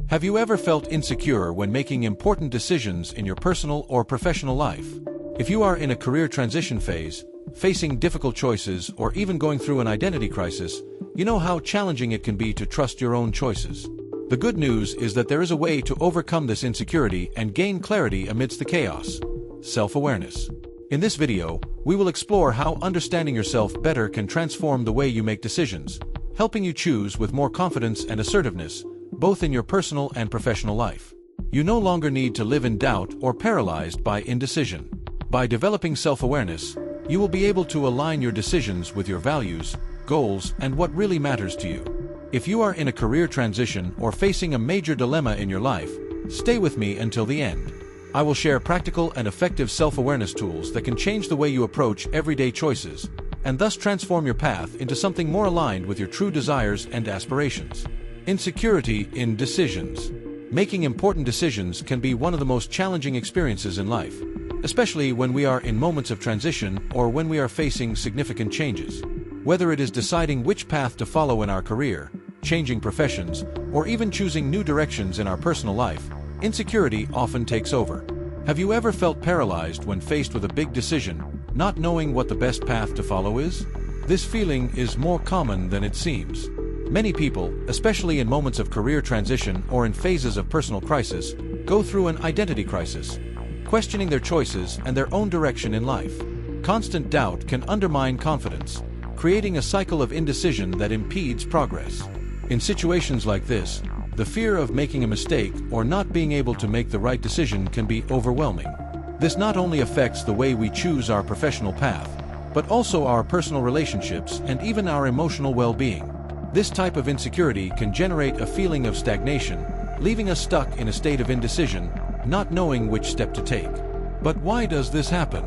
Have you ever felt insecure when making important decisions in your personal or professional life? If you are in a career transition phase, facing difficult choices, or even going through an identity crisis, you know how challenging it can be to trust your own choices. The good news is that there is a way to overcome this insecurity and gain clarity amidst the chaos: self-awareness. In this video, we will explore how understanding yourself better can transform the way you make decisions, helping you choose with more confidence and assertiveness, both in your personal and professional life. You no longer need to live in doubt or paralyzed by indecision. By developing self-awareness, you will be able to align your decisions with your values, goals, and what really matters to you. If you are in a career transition or facing a major dilemma in your life, stay with me until the end. I will share practical and effective self-awareness tools that can change the way you approach everyday choices, and thus transform your path into something more aligned with your true desires and aspirations. Insecurity in decisions. Making important decisions can be one of the most challenging experiences in life, especially when we are in moments of transition or when we are facing significant changes. Whether it is deciding which path to follow in our career, changing professions, or even choosing new directions in our personal life, insecurity often takes over. Have you ever felt paralyzed when faced with a big decision, not knowing what the best path to follow is? This feeling is more common than it seems. Many people, especially in moments of career transition or in phases of personal crisis, go through an identity crisis, questioning their choices and their own direction in life. Constant doubt can undermine confidence, creating a cycle of indecision that impedes progress. In situations like this, the fear of making a mistake or not being able to make the right decision can be overwhelming. This not only affects the way we choose our professional path, but also our personal relationships and even our emotional well-being. This type of insecurity can generate a feeling of stagnation, leaving us stuck in a state of indecision, not knowing which step to take. But why does this happen?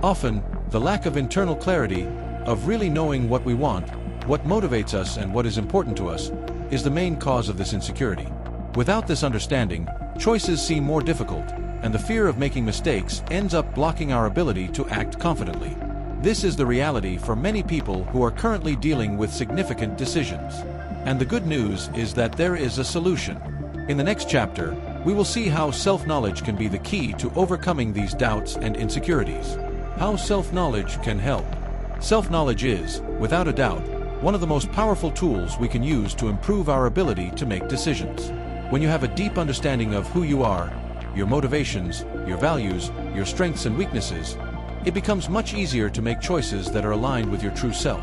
Often, the lack of internal clarity, of really knowing what we want, what motivates us and what is important to us, is the main cause of this insecurity. Without this understanding, choices seem more difficult, and the fear of making mistakes ends up blocking our ability to act confidently. This is the reality for many people who are currently dealing with significant decisions. And the good news is that there is a solution. In the next chapter, we will see how self-knowledge can be the key to overcoming these doubts and insecurities. How self-knowledge can help. Self-knowledge is, without a doubt, one of the most powerful tools we can use to improve our ability to make decisions. When you have a deep understanding of who you are, your motivations, your values, your strengths and weaknesses, it becomes much easier to make choices that are aligned with your true self.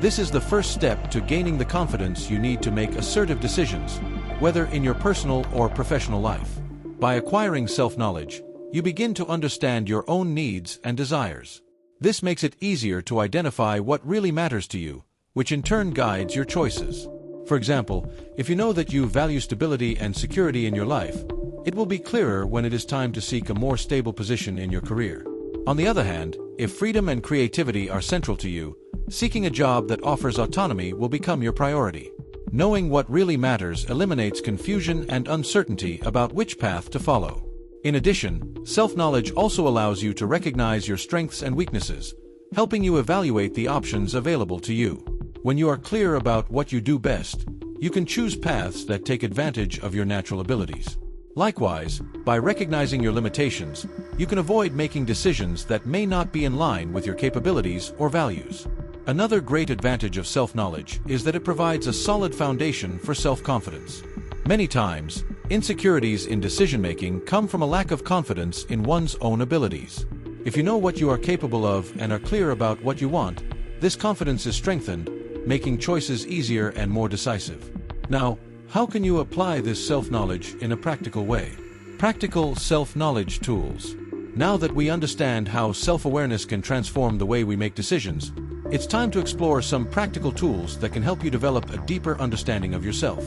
This is the first step to gaining the confidence you need to make assertive decisions, whether in your personal or professional life. By acquiring self-knowledge, you begin to understand your own needs and desires. This makes it easier to identify what really matters to you, which in turn guides your choices. For example, if you know that you value stability and security in your life, it will be clearer when it is time to seek a more stable position in your career. On the other hand, if freedom and creativity are central to you, seeking a job that offers autonomy will become your priority. Knowing what really matters eliminates confusion and uncertainty about which path to follow. In addition, self-knowledge also allows you to recognize your strengths and weaknesses, helping you evaluate the options available to you. When you are clear about what you do best, you can choose paths that take advantage of your natural abilities. Likewise, by recognizing your limitations, you can avoid making decisions that may not be in line with your capabilities or values. Another great advantage of self-knowledge is that it provides a solid foundation for self-confidence. Many times, insecurities in decision-making come from a lack of confidence in one's own abilities. If you know what you are capable of and are clear about what you want, this confidence is strengthened, making choices easier and more decisive. Now, how can you apply this self-knowledge in a practical way? Practical self-knowledge tools. Now that we understand how self-awareness can transform the way we make decisions, it's time to explore some practical tools that can help you develop a deeper understanding of yourself.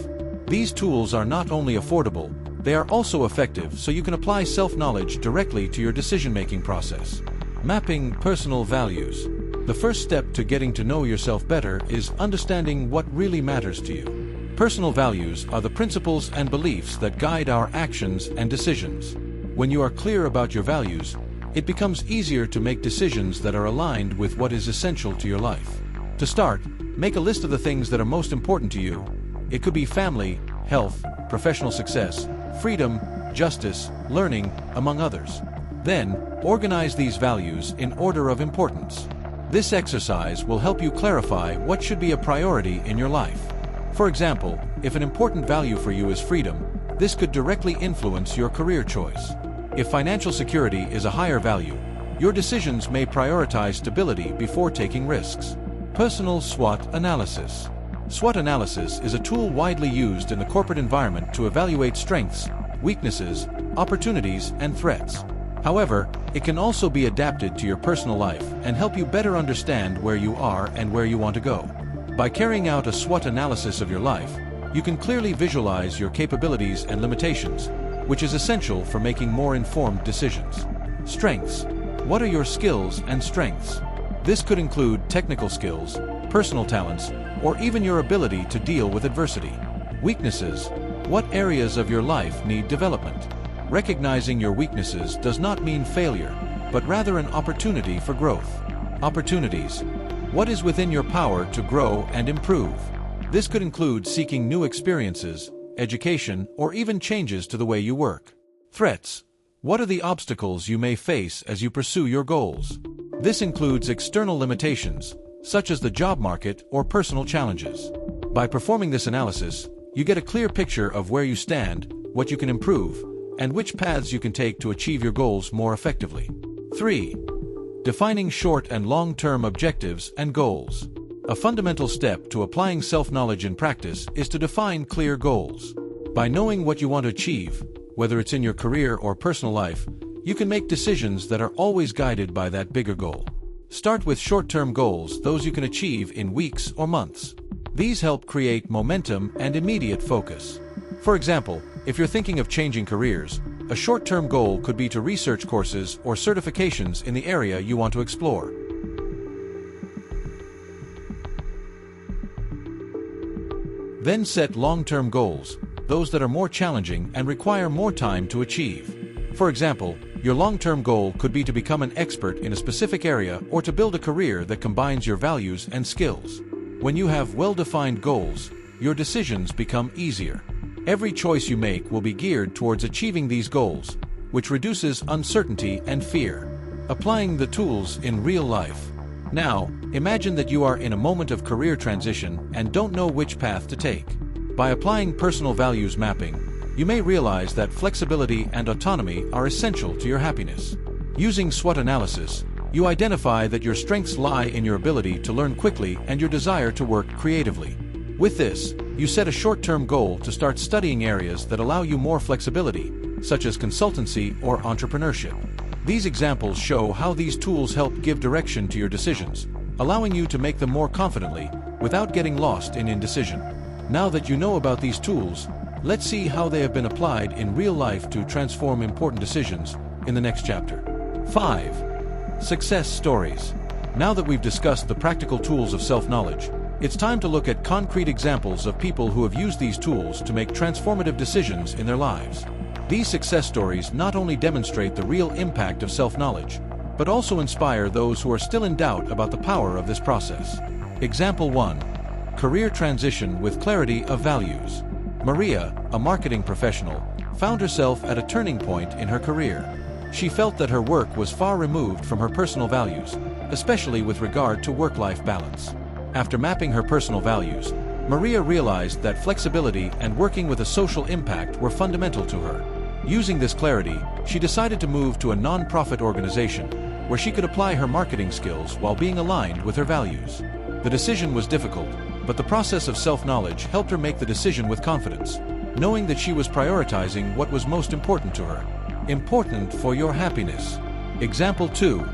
These tools are not only affordable, they are also effective, so you can apply self-knowledge directly to your decision-making process. Mapping personal values. The first step to getting to know yourself better is understanding what really matters to you. Personal values are the principles and beliefs that guide our actions and decisions. When you are clear about your values, it becomes easier to make decisions that are aligned with what is essential to your life. To start, make a list of the things that are most important to you. It could be family, health, professional success, freedom, justice, learning, among others. Then, organize these values in order of importance. This exercise will help you clarify what should be a priority in your life. For example, if an important value for you is freedom, this could directly influence your career choice. If financial security is a higher value, your decisions may prioritize stability before taking risks. Personal SWOT analysis. SWOT analysis is a tool widely used in the corporate environment to evaluate strengths, weaknesses, opportunities, and threats. However, it can also be adapted to your personal life and help you better understand where you are and where you want to go. By carrying out a SWOT analysis of your life, you can clearly visualize your capabilities and limitations, which is essential for making more informed decisions. Strengths. What are your skills and strengths? This could include technical skills, personal talents, or even your ability to deal with adversity. Weaknesses. What areas of your life need development? Recognizing your weaknesses does not mean failure, but rather an opportunity for growth. Opportunities. What is within your power to grow and improve? This could include seeking new experiences, education, or even changes to the way you work. Threats. What are the obstacles you may face as you pursue your goals? This includes external limitations, such as the job market or personal challenges. By performing this analysis, you get a clear picture of where you stand, what you can improve, and which paths you can take to achieve your goals more effectively. 3. Defining short and long-term objectives and goals. A fundamental step to applying self-knowledge in practice is to define clear goals. By knowing what you want to achieve, whether it's in your career or personal life, you can make decisions that are always guided by that bigger goal. Start with short-term goals, those you can achieve in weeks or months. These help create momentum and immediate focus. For example, if you're thinking of changing careers, a short-term goal could be to research courses or certifications in the area you want to explore. Then set long-term goals, those that are more challenging and require more time to achieve. For example, your long-term goal could be to become an expert in a specific area or to build a career that combines your values and skills. When you have well-defined goals, your decisions become easier. Every choice you make will be geared towards achieving these goals, which reduces uncertainty and fear. Applying the tools in real life. Now, imagine that you are in a moment of career transition and don't know which path to take. By applying personal values mapping, you may realize that flexibility and autonomy are essential to your happiness. Using SWOT analysis, you identify that your strengths lie in your ability to learn quickly and your desire to work creatively. With this, you set a short-term goal to start studying areas that allow you more flexibility, such as consultancy or entrepreneurship. These examples show how these tools help give direction to your decisions, allowing you to make them more confidently, without getting lost in indecision. Now that you know about these tools, let's see how they have been applied in real life to transform important decisions in the next chapter. 5. Success stories. Now that we've discussed the practical tools of self-knowledge, it's time to look at concrete examples of people who have used these tools to make transformative decisions in their lives. These success stories not only demonstrate the real impact of self-knowledge, but also inspire those who are still in doubt about the power of this process. Example 1. Career transition with clarity of values. Maria, a marketing professional, found herself at a turning point in her career. She felt that her work was far removed from her personal values, especially with regard to work-life balance. After mapping her personal values, Maria realized that flexibility and working with a social impact were fundamental to her. Using this clarity, she decided to move to a non-profit organization where she could apply her marketing skills while being aligned with her values. The decision was difficult, but the process of self-knowledge helped her make the decision with confidence, knowing that she was prioritizing what was most important to her. Important for your happiness. Example 2.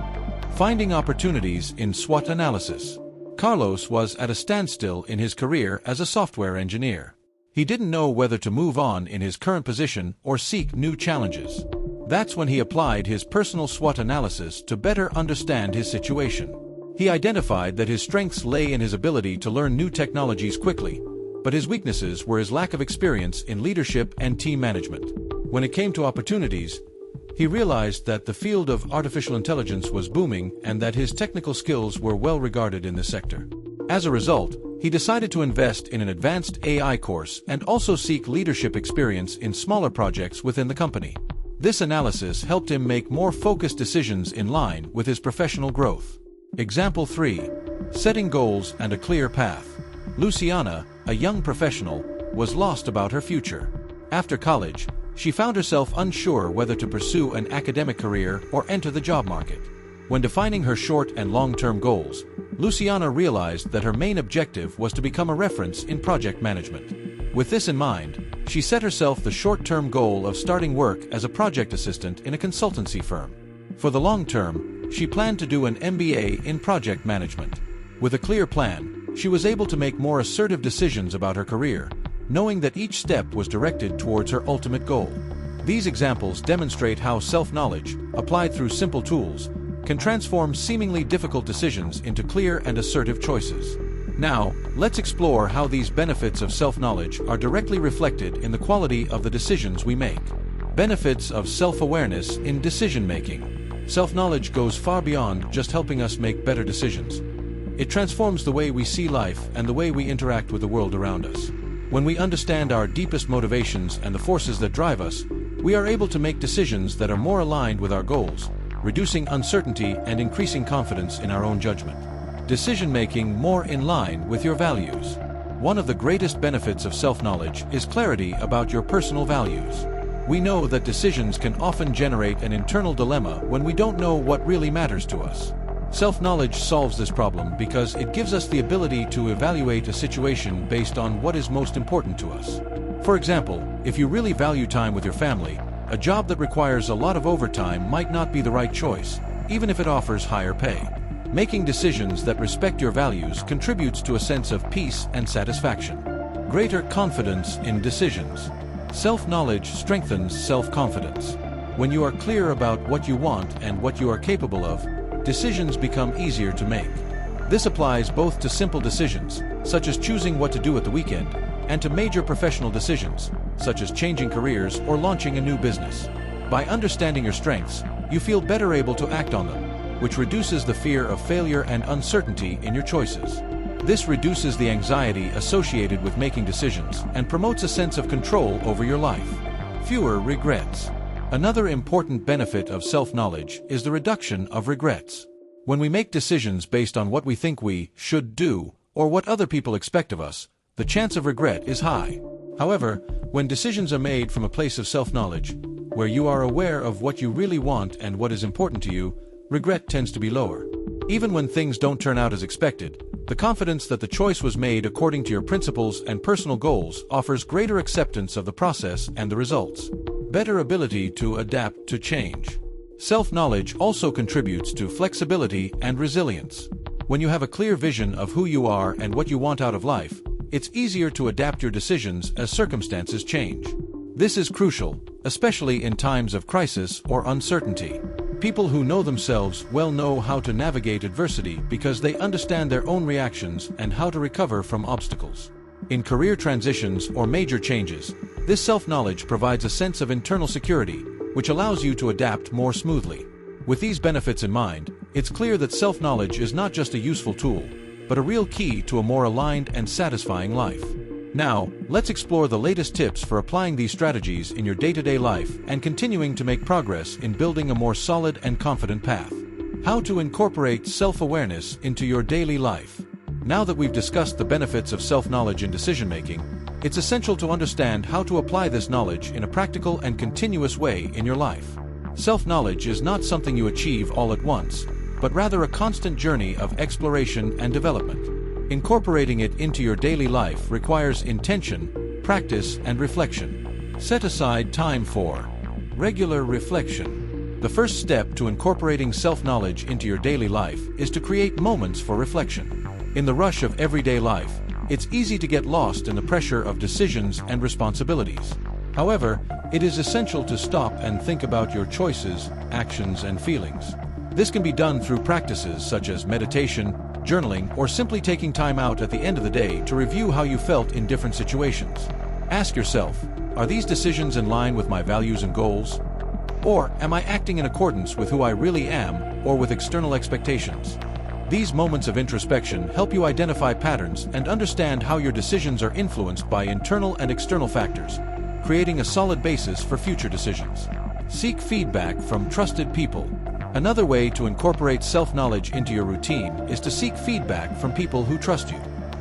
Finding opportunities in SWOT analysis. Carlos was at a standstill in his career as a software engineer. He didn't know whether to move on in his current position or seek new challenges. That's when he applied his personal SWOT analysis to better understand his situation. He identified that his strengths lay in his ability to learn new technologies quickly, but his weaknesses were his lack of experience in leadership and team management. When it came to opportunities, he realized that the field of artificial intelligence was booming and that his technical skills were well regarded in the sector. As a result, He decided to invest in an advanced AI course and also seek leadership experience in smaller projects within the company. This analysis helped him make more focused decisions in line with his professional growth. Example 3. Setting goals and a clear path. Luciana, a young professional, was lost about her future. After college, she found herself unsure whether to pursue an academic career or enter the job market. When defining her short and long-term goals, Luciana realized that her main objective was to become a reference in project management. With this in mind, she set herself the short-term goal of starting work as a project assistant in a consultancy firm. For the long term, she planned to do an MBA in project management. With a clear plan, she was able to make more assertive decisions about her career, knowing that each step was directed towards her ultimate goal. These examples demonstrate how self-knowledge, applied through simple tools, can transform seemingly difficult decisions into clear and assertive choices. Now, let's explore how these benefits of self-knowledge are directly reflected in the quality of the decisions we make. Benefits of self-awareness in decision-making. Self-knowledge goes far beyond just helping us make better decisions. It transforms the way we see life and the way we interact with the world around us. When we understand our deepest motivations and the forces that drive us, we are able to make decisions that are more aligned with our goals, reducing uncertainty and increasing confidence in our own judgment. Decision-making more in line with your values. One of the greatest benefits of self-knowledge is clarity about your personal values. We know that decisions can often generate an internal dilemma when we don't know what really matters to us. Self-knowledge solves this problem because it gives us the ability to evaluate a situation based on what is most important to us. For example, if you really value time with your family, a job that requires a lot of overtime might not be the right choice, even if it offers higher pay. Making decisions that respect your values contributes to a sense of peace and satisfaction. Greater confidence in decisions. Self-knowledge strengthens self-confidence. When you are clear about what you want and what you are capable of, decisions become easier to make. This applies both to simple decisions, such as choosing what to do at the weekend, and to major professional decisions, such as changing careers or launching a new business. By understanding your strengths, you feel better able to act on them, which reduces the fear of failure and uncertainty in your choices. This reduces the anxiety associated with making decisions and promotes a sense of control over your life. Fewer regrets. Another important benefit of self-knowledge is the reduction of regrets. When we make decisions based on what we think we should do or what other people expect of us, the chance of regret is high. However, when decisions are made from a place of self-knowledge, where you are aware of what you really want and what is important to you, regret tends to be lower. Even when things don't turn out as expected, the confidence that the choice was made according to your principles and personal goals offers greater acceptance of the process and the results. Better ability to adapt to change. Self-knowledge also contributes to flexibility and resilience. When you have a clear vision of who you are and what you want out of life, it's easier to adapt your decisions as circumstances change. This is crucial, especially in times of crisis or uncertainty. People who know themselves well know how to navigate adversity because they understand their own reactions and how to recover from obstacles. In career transitions or major changes, this self-knowledge provides a sense of internal security, which allows you to adapt more smoothly. With these benefits in mind, it's clear that self-knowledge is not just a useful tool, but a real key to a more aligned and satisfying life. Now, let's explore the latest tips for applying these strategies in your day-to-day life and continuing to make progress in building a more solid and confident path. How to incorporate self-awareness into your daily life. Now that we've discussed the benefits of self-knowledge in decision-making, it's essential to understand how to apply this knowledge in a practical and continuous way in your life. Self-knowledge is not something you achieve all at once, but rather a constant journey of exploration and development. Incorporating it into your daily life requires intention, practice, and reflection. Set aside time for regular reflection. The first step to incorporating self-knowledge into your daily life is to create moments for reflection. In the rush of everyday life, it's easy to get lost in the pressure of decisions and responsibilities. However, it is essential to stop and think about your choices, actions, and feelings. This can be done through practices such as meditation, journaling, or simply taking time out at the end of the day to review how you felt in different situations. Ask yourself, are these decisions in line with my values and goals? Or am I acting in accordance with who I really am or with external expectations? These moments of introspection help you identify patterns and understand how your decisions are influenced by internal and external factors, creating a solid basis for future decisions. Seek feedback from trusted people. Another way to incorporate self-knowledge into your routine is to seek feedback from people who trust you.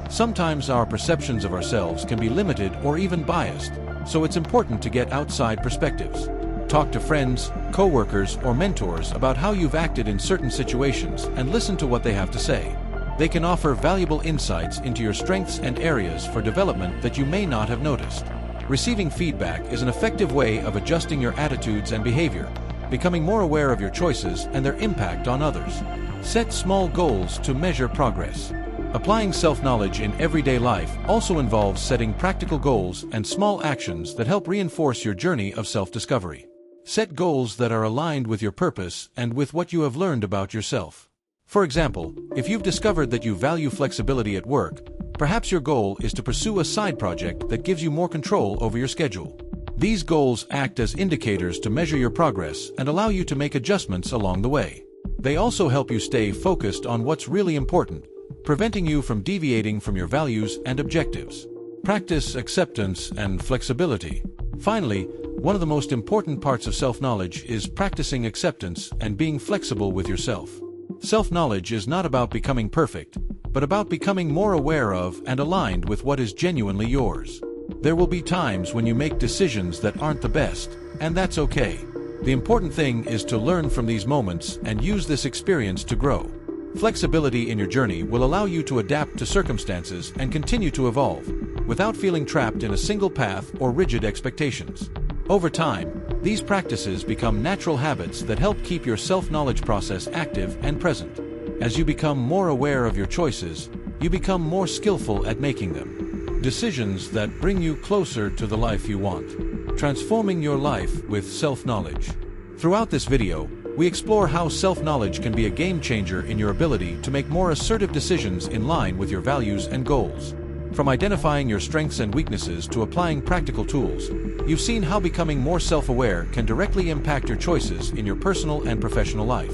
Sometimes our perceptions of ourselves can be limited or even biased, so it's important to get outside perspectives. Talk to friends, coworkers, or mentors about how you've acted in certain situations and listen to what they have to say. They can offer valuable insights into your strengths and areas for development that you may not have noticed. Receiving feedback is an effective way of adjusting your attitudes and behavior, becoming more aware of your choices and their impact on others. Set small goals to measure progress. Applying self-knowledge in everyday life also involves setting practical goals and small actions that help reinforce your journey of self-discovery. Set goals that are aligned with your purpose and with what you have learned about yourself. For example, if you've discovered that you value flexibility at work, perhaps your goal is to pursue a side project that gives you more control over your schedule. These goals act as indicators to measure your progress and allow you to make adjustments along the way. They also help you stay focused on what's really important, preventing you from deviating from your values and objectives. Practice acceptance and flexibility. Finally, one of the most important parts of self-knowledge is practicing acceptance and being flexible with yourself. Self-knowledge is not about becoming perfect, but about becoming more aware of and aligned with what is genuinely yours. There will be times when you make decisions that aren't the best, and that's okay. The important thing is to learn from these moments and use this experience to grow. Flexibility in your journey will allow you to adapt to circumstances and continue to evolve, without feeling trapped in a single path or rigid expectations. Over time, these practices become natural habits that help keep your self-knowledge process active and present. As you become more aware of your choices, you become more skillful at making them. Decisions that bring you closer to the life you want. Transforming your life with self-knowledge. Throughout this video, we explore how self-knowledge can be a game changer in your ability to make more assertive decisions in line with your values and goals. From identifying your strengths and weaknesses to applying practical tools, you've seen how becoming more self-aware can directly impact your choices in your personal and professional life.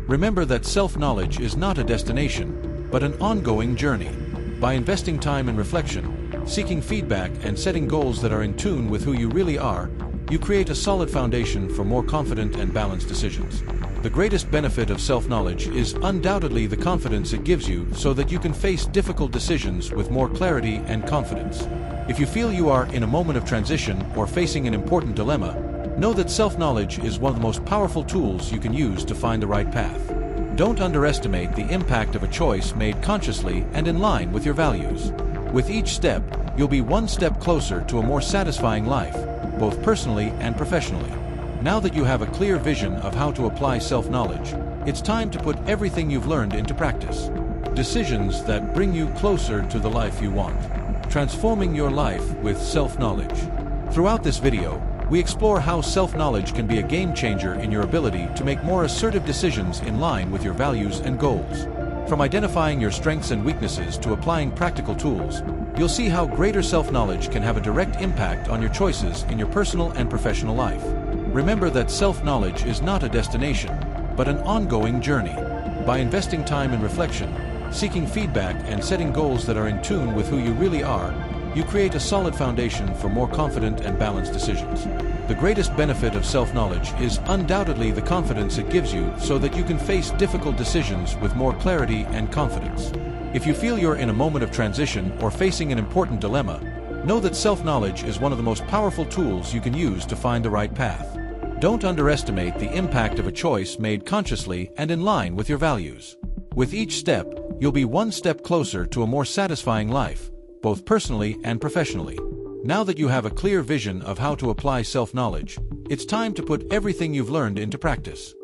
Remember that self-knowledge is not a destination, but an ongoing journey. By investing time in reflection, seeking feedback, and setting goals that are in tune with who you really are, you create a solid foundation for more confident and balanced decisions. The greatest benefit of self-knowledge is undoubtedly the confidence it gives you so that you can face difficult decisions with more clarity and confidence. If you feel you are in a moment of transition or facing an important dilemma, know that self-knowledge is one of the most powerful tools you can use to find the right path. Don't underestimate the impact of a choice made consciously and in line with your values. With each step, you'll be one step closer to a more satisfying life, both personally and professionally. Now that you have a clear vision of how to apply self-knowledge, it's time to put everything you've learned into practice. Decisions that bring you closer to the life you want. Transforming your life with self-knowledge. Throughout this video, we explore how self-knowledge can be a game changer in your ability to make more assertive decisions in line with your values and goals. From identifying your strengths and weaknesses to applying practical tools, you'll see how greater self-knowledge can have a direct impact on your choices in your personal and professional life. Remember that self-knowledge is not a destination, but an ongoing journey. By investing time in reflection, seeking feedback, and setting goals that are in tune with who you really are, you create a solid foundation for more confident and balanced decisions. The greatest benefit of self-knowledge is undoubtedly the confidence it gives you so that you can face difficult decisions with more clarity and confidence. If you feel you're in a moment of transition or facing an important dilemma, know that self-knowledge is one of the most powerful tools you can use to find the right path. Don't underestimate the impact of a choice made consciously and in line with your values. With each step, you'll be one step closer to a more satisfying life, both personally and professionally. Now that you have a clear vision of how to apply self-knowledge, it's time to put everything you've learned into practice.